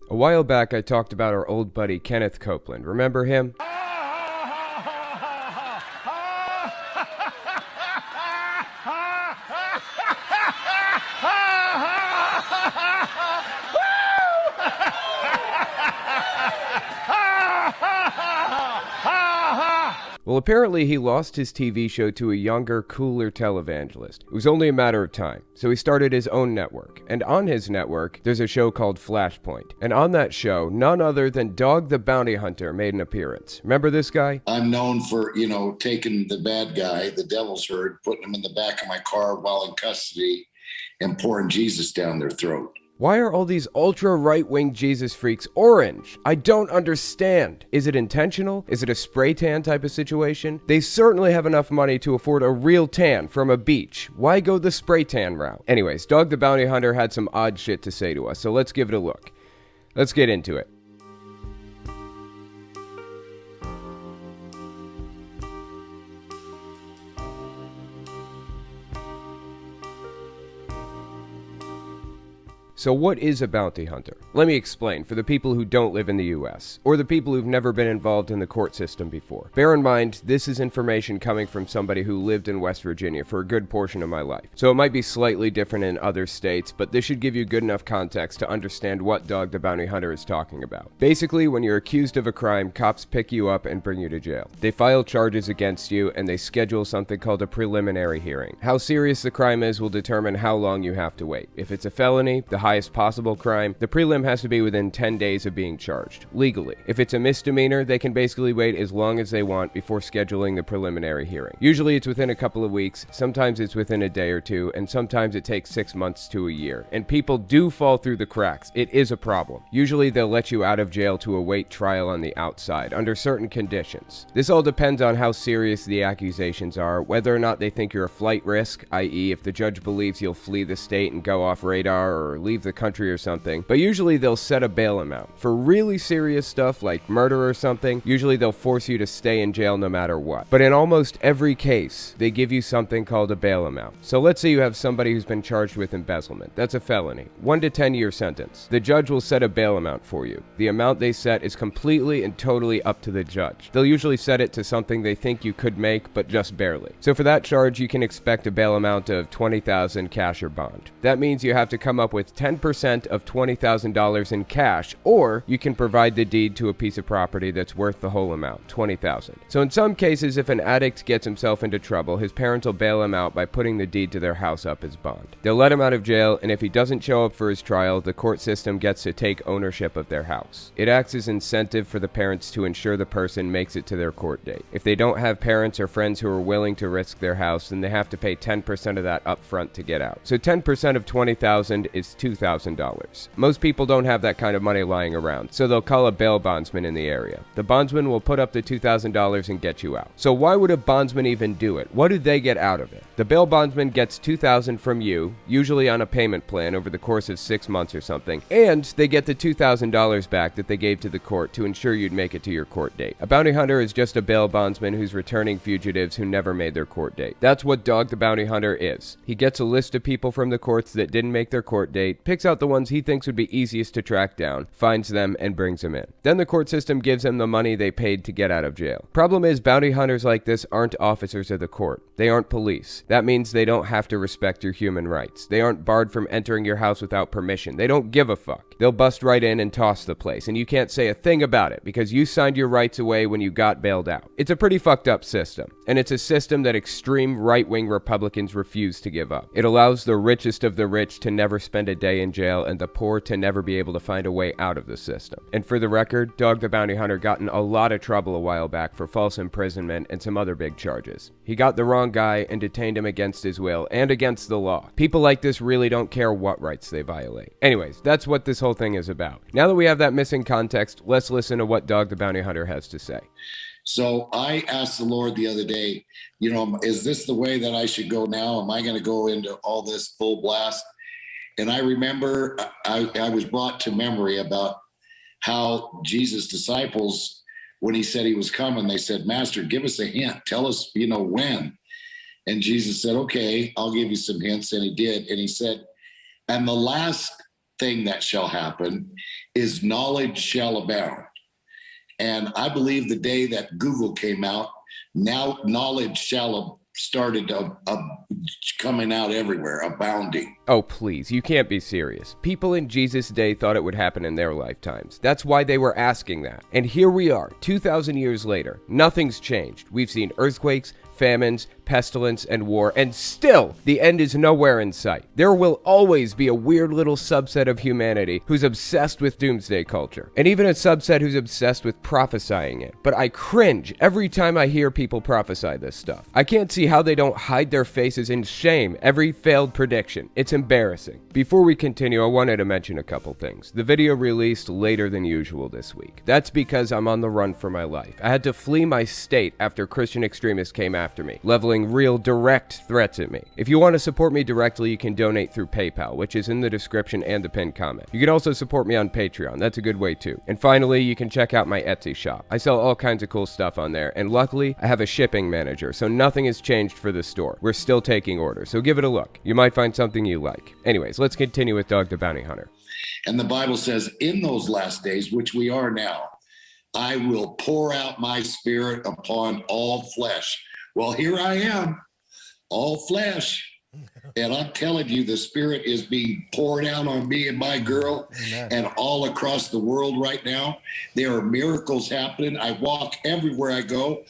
A while back, I talked about our old buddy Kenneth Copeland. Remember him? Well, apparently he lost his TV show to a younger, cooler televangelist. It was only a matter of time, so he started his own network. And on his network, there's a show called Flashpoint. And on that show, none other than Dog the Bounty Hunter made an appearance. Remember this guy? I'm known for, taking the bad guy, the devil's herd, putting him in the back of my car while in custody and pouring Jesus down their throat. Why are all these ultra right-wing Jesus freaks orange? I don't understand. Is it intentional? Is it a spray tan type of situation? They certainly have enough money to afford a real tan from a beach. Why go the spray tan route? Anyways, Dog the Bounty Hunter had some odd shit to say to us, so let's give it a look. Let's get into it. So what is a bounty hunter? Let me explain for the people who don't live in the US, or the people who've never been involved in the court system before. Bear in mind, this is information coming from somebody who lived in West Virginia for a good portion of my life. So it might be slightly different in other states, but this should give you good enough context to understand what Dog the Bounty Hunter is talking about. Basically, when you're accused of a crime, cops pick you up and bring you to jail. They file charges against you, and they schedule something called a preliminary hearing. How serious the crime is will determine how long you have to wait. If it's a felony, the highest possible crime, the prelim has to be within 10 days of being charged, legally. If it's a misdemeanor, they can basically wait as long as they want before scheduling the preliminary hearing. Usually it's within a couple of weeks, sometimes it's within a day or two, and sometimes it takes 6 months to a year. And people do fall through the cracks. It is a problem. Usually they'll let you out of jail to await trial on the outside, under certain conditions. This all depends on how serious the accusations are, whether or not they think you're a flight risk, i.e. if the judge believes you'll flee the state and go off radar or leave the country or something, but usually they'll set a bail amount. For really serious stuff like murder or something, usually they'll force you to stay in jail no matter what. But in almost every case, they give you something called a bail amount. So let's say you have somebody who's been charged with embezzlement. That's a felony. 1 to 10 year sentence. The judge will set a bail amount for you. The amount they set is completely and totally up to the judge. They'll usually set it to something they think you could make, but just barely. So for that charge, you can expect a bail amount of $20,000 cash or bond. That means you have to come up with 10% of $20,000 in cash, or you can provide the deed to a piece of property that's worth the whole amount, $20,000. So in some cases, if an addict gets himself into trouble, his parents will bail him out by putting the deed to their house up as bond. They'll let him out of jail, and if he doesn't show up for his trial, the court system gets to take ownership of their house. It acts as incentive for the parents to ensure the person makes it to their court date. If they don't have parents or friends who are willing to risk their house, then they have to pay 10% of that up front to get out. So 10% of $20,000 is $2,000. Most people don't have that kind of money lying around, so they'll call a bail bondsman in the area. The bondsman will put up the $2,000 and get you out. So why would a bondsman even do it? What do they get out of it? The bail bondsman gets $2,000 from you, usually on a payment plan over the course of 6 months or something, and they get the $2,000 back that they gave to the court to ensure you'd make it to your court date. A bounty hunter is just a bail bondsman who's returning fugitives who never made their court date. That's what Dog the Bounty Hunter is. He gets a list of people from the courts that didn't make their court date, picks out the ones he thinks would be easiest to track down, finds them, and brings them in. Then the court system gives them the money they paid to get out of jail. Problem is, bounty hunters like this aren't officers of the court. They aren't police. That means they don't have to respect your human rights. They aren't barred from entering your house without permission. They don't give a fuck. They'll bust right in and toss the place, and you can't say a thing about it because you signed your rights away when you got bailed out. It's a pretty fucked up system, and it's a system that extreme right-wing Republicans refuse to give up. It allows the richest of the rich to never spend a day in jail and the poor to never be able to find a way out of the system. And for the record, Dog the Bounty Hunter got in a lot of trouble a while back for false imprisonment and some other big charges. He got the wrong guy and detained him against his will and against the law. People like this really don't care what rights they violate. Anyways, that's what this whole thing is about. Now that we have that missing context, let's listen to what Dog the Bounty Hunter has to say. So I asked the Lord the other day, is this the way that I should go now? Am I going to go into all this full blast? And I remember I was brought to memory about how Jesus' disciples, when he said he was coming, they said, Master, give us a hint. Tell us, when. And Jesus said, okay, I'll give you some hints. And he did. And he said, and the last thing that shall happen is knowledge shall abound. And I believe the day that Google came out, now knowledge shall have started coming out everywhere, abounding. Oh, please, you can't be serious. People in Jesus' day thought it would happen in their lifetimes. That's why they were asking that. And here we are, 2,000 years later. Nothing's changed. We've seen earthquakes, famines, pestilence, and war, and still, the end is nowhere in sight. There will always be a weird little subset of humanity who's obsessed with doomsday culture, and even a subset who's obsessed with prophesying it. But I cringe every time I hear people prophesy this stuff. I can't see how they don't hide their faces in shame every failed prediction. It's embarrassing. Before we continue, I wanted to mention a couple things. The video released later than usual this week. That's because I'm on the run for my life. I had to flee my state after Christian extremists came after me, leveling real direct threats at me. If you want to support me directly, you can donate through PayPal, which is in the description and the pinned comment. You can also support me on Patreon. That's a good way too. And finally, you can check out my Etsy shop. I sell all kinds of cool stuff on there, and luckily, I have a shipping manager, so nothing has changed for the store. We're still taking orders, so give it a look. You might find something you like. Anyways, let's continue with Dog the Bounty Hunter. And the Bible says, in those last days, which we are now, I will pour out my spirit upon all flesh. Well, here I am, all flesh. And I'm telling you, the spirit is being poured out on me and my girl. Amen. And all across the world right now. There are miracles happening. I walk everywhere I go.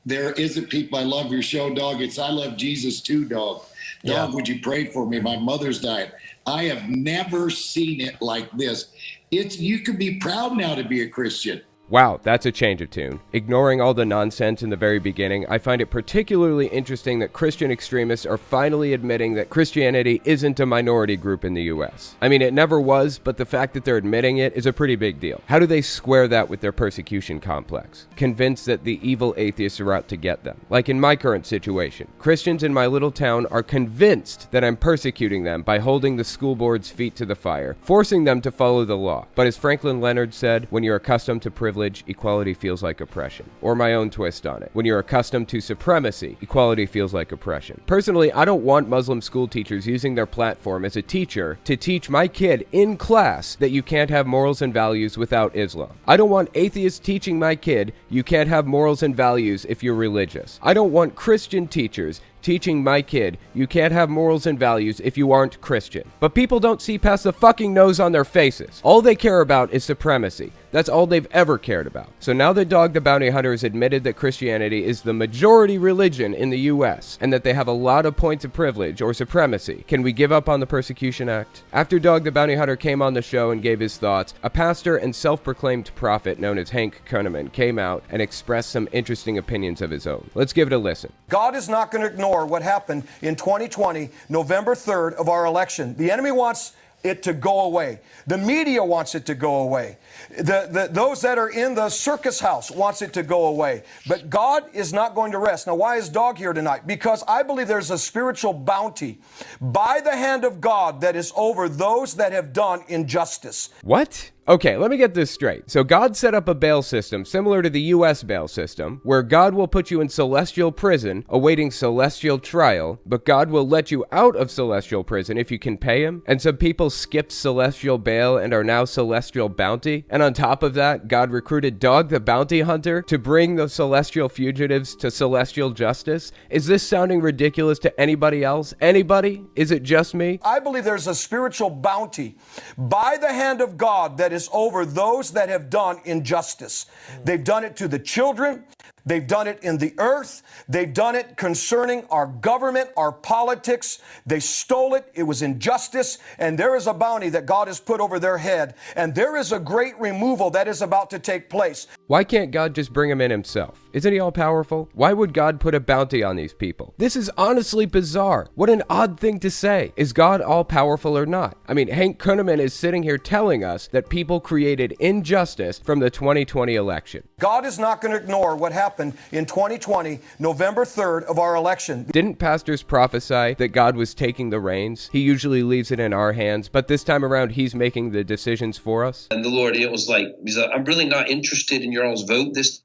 There isn't people. I love your show, dog. It's I love Jesus too, dog. Dog, would you pray for me? My mother's died. I have never seen it like this. You can be proud now to be a Christian. Wow, that's a change of tune. Ignoring all the nonsense in the very beginning, I find it particularly interesting that Christian extremists are finally admitting that Christianity isn't a minority group in the US. I mean, it never was, but the fact that they're admitting it is a pretty big deal. How do they square that with their persecution complex? Convinced that the evil atheists are out to get them. Like in my current situation, Christians in my little town are convinced that I'm persecuting them by holding the school board's feet to the fire, forcing them to follow the law. But as Franklin Leonard said, when you're accustomed to privilege, equality feels like oppression. Or my own twist on it. When you're accustomed to supremacy, equality feels like oppression. Personally, I don't want Muslim school teachers using their platform as a teacher to teach my kid in class that you can't have morals and values without Islam. I don't want atheists teaching my kid you can't have morals and values if you're religious. I don't want Christian teachers teaching my kid you can't have morals and values if you aren't Christian. But people don't see past the fucking nose on their faces. All they care about is supremacy. That's all they've ever cared about. So now that Dog the Bounty Hunter has admitted that Christianity is the majority religion in the US and that they have a lot of points of privilege or supremacy, can we give up on the Persecution Act? After Dog the Bounty Hunter came on the show and gave his thoughts, a pastor and self-proclaimed prophet known as Hank Kunneman came out and expressed some interesting opinions of his own. Let's give it a listen. God is not going to ignore what happened in 2020, November 3rd of our election. The enemy wants it to go away. The media wants it to go away. Those that are in the circus house wants it to go away. But God is not going to rest. Now, why is Dog here tonight? Because I believe there's a spiritual bounty by the hand of God that is over those that have done injustice. What? Okay, let me get this straight. So God set up a bail system similar to the US bail system, where God will put you in celestial prison awaiting celestial trial, but God will let you out of celestial prison if you can pay him. And some people skipped celestial bail and are now celestial bounty. And on top of that, God recruited Dog the Bounty Hunter to bring the celestial fugitives to celestial justice. Is this sounding ridiculous to anybody else? Anybody? Is it just me? I believe there's a spiritual bounty by the hand of God that is over those that have done injustice. They've done it to the children. They've done it in the earth. They've done it concerning our government, our politics. They stole it. It was injustice. And there is a bounty that God has put over their head. And there is a great removal that is about to take place. Why can't God just bring them in himself? Isn't he all powerful? Why would God put a bounty on these people? This is honestly bizarre. What an odd thing to say. Is God all powerful or not? I mean, Hank Kunneman is sitting here telling us that people created injustice from the 2020 election. God is not going to ignore what happened in 2020, November 3rd of our election. Didn't pastors prophesy that God was taking the reins? He usually leaves it in our hands, but this time around, he's making the decisions for us. And the Lord, it was like, I'm really not interested in your all's vote this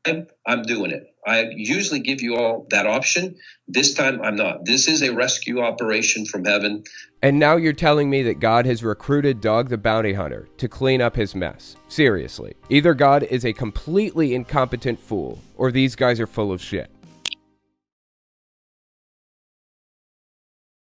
I'm doing it. I usually give you all that option. This time I'm not. This is a rescue operation from heaven. And now you're telling me that God has recruited Dog the Bounty Hunter to clean up his mess. Seriously. Either God is a completely incompetent fool, or these guys are full of shit.